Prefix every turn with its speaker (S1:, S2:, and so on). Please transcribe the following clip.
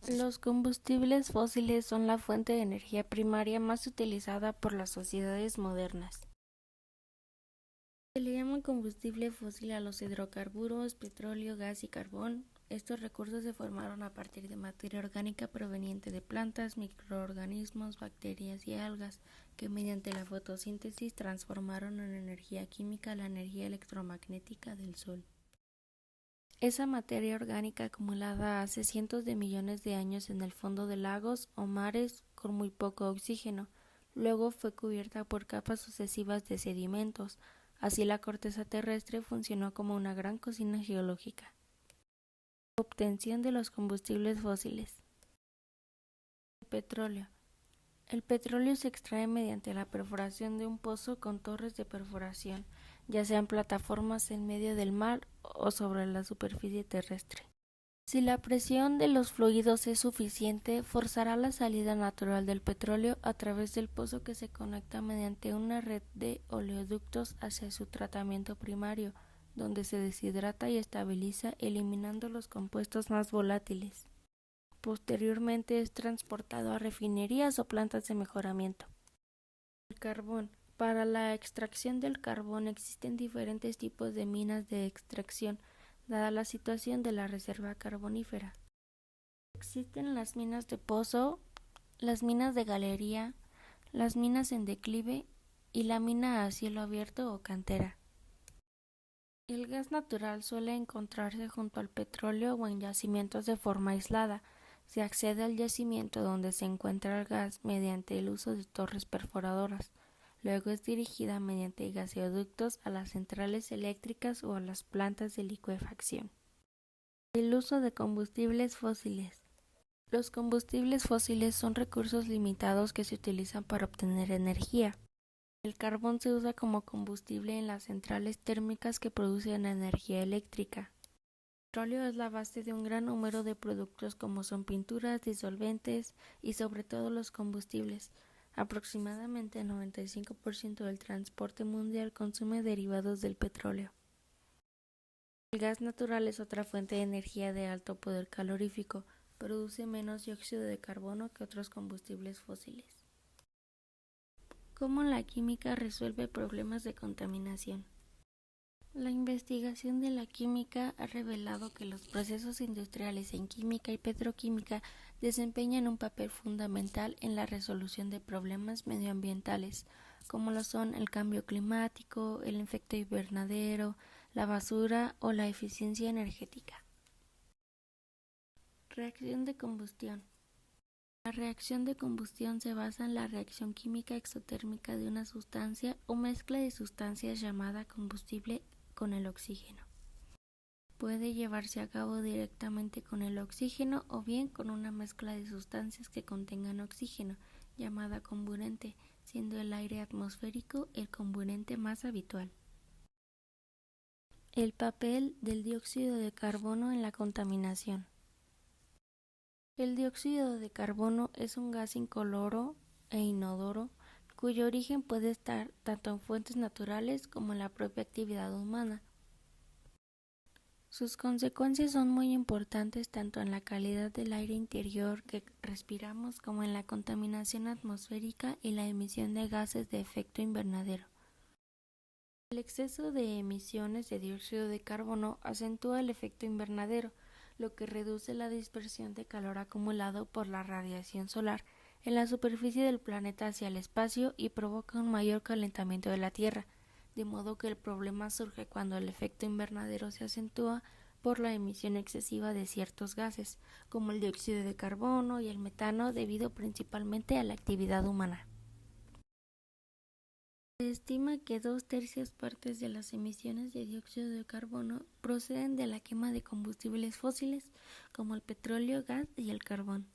S1: Los combustibles fósiles son la fuente de energía primaria más utilizada por las sociedades modernas. Se le llama combustible fósil a los hidrocarburos, petróleo, gas y carbón. Estos recursos se formaron a partir de materia orgánica proveniente de plantas, microorganismos, bacterias y algas, que mediante la fotosíntesis transformaron en energía química la energía electromagnética del Sol. Esa materia orgánica acumulada hace cientos de millones de años en el fondo de lagos o mares con muy poco oxígeno, luego fue cubierta por capas sucesivas de sedimentos. Así la corteza terrestre funcionó como una gran cocina geológica. Obtención de los combustibles fósiles. Petróleo. El petróleo se extrae mediante la perforación de un pozo con torres de perforación, ya sean plataformas en medio del mar o sobre la superficie terrestre. Si la presión de los fluidos es suficiente, forzará la salida natural del petróleo a través del pozo, que se conecta mediante una red de oleoductos hacia su tratamiento primario, donde se deshidrata y estabiliza, eliminando los compuestos más volátiles. Posteriormente es transportado a refinerías o plantas de mejoramiento. El carbón. Para la extracción del carbón existen diferentes tipos de minas de extracción, dada la situación de la reserva carbonífera. Existen las minas de pozo, las minas de galería, las minas en declive y la mina a cielo abierto o cantera. El gas natural suele encontrarse junto al petróleo o en yacimientos de forma aislada. Se accede al yacimiento donde se encuentra el gas mediante el uso de torres perforadoras. Luego es dirigida mediante gaseoductos a las centrales eléctricas o a las plantas de licuefacción. El uso de combustibles fósiles. Los combustibles fósiles son recursos limitados que se utilizan para obtener energía. El carbón se usa como combustible en las centrales térmicas que producen energía eléctrica. El petróleo es la base de un gran número de productos, como son pinturas, disolventes y sobre todo los combustibles. Aproximadamente el 95% del transporte mundial consume derivados del petróleo. El gas natural es otra fuente de energía de alto poder calorífico. Produce menos dióxido de carbono que otros combustibles fósiles. ¿Cómo la química resuelve problemas de contaminación? La investigación de la química ha revelado que los procesos industriales en química y petroquímica desempeñan un papel fundamental en la resolución de problemas medioambientales, como lo son el cambio climático, el efecto invernadero, la basura o la eficiencia energética. Reacción de combustión. La reacción de combustión se basa en la reacción química exotérmica de una sustancia o mezcla de sustancias llamada combustible con el oxígeno. Puede llevarse a cabo directamente con el oxígeno o bien con una mezcla de sustancias que contengan oxígeno, llamada comburente, siendo el aire atmosférico el comburente más habitual. El papel del dióxido de carbono en la contaminación. El dióxido de carbono es un gas incoloro e inodoro, cuyo origen puede estar tanto en fuentes naturales como en la propia actividad humana. Sus consecuencias son muy importantes tanto en la calidad del aire interior que respiramos como en la contaminación atmosférica y la emisión de gases de efecto invernadero. El exceso de emisiones de dióxido de carbono acentúa el efecto invernadero, lo que reduce la dispersión de calor acumulado por la radiación solar en la superficie del planeta hacia el espacio y provoca un mayor calentamiento de la Tierra, de modo que el problema surge cuando el efecto invernadero se acentúa por la emisión excesiva de ciertos gases, como el dióxido de carbono y el metano, debido principalmente a la actividad humana. Se estima que 2/3 partes de las emisiones de dióxido de carbono proceden de la quema de combustibles fósiles como el petróleo, gas y el carbón.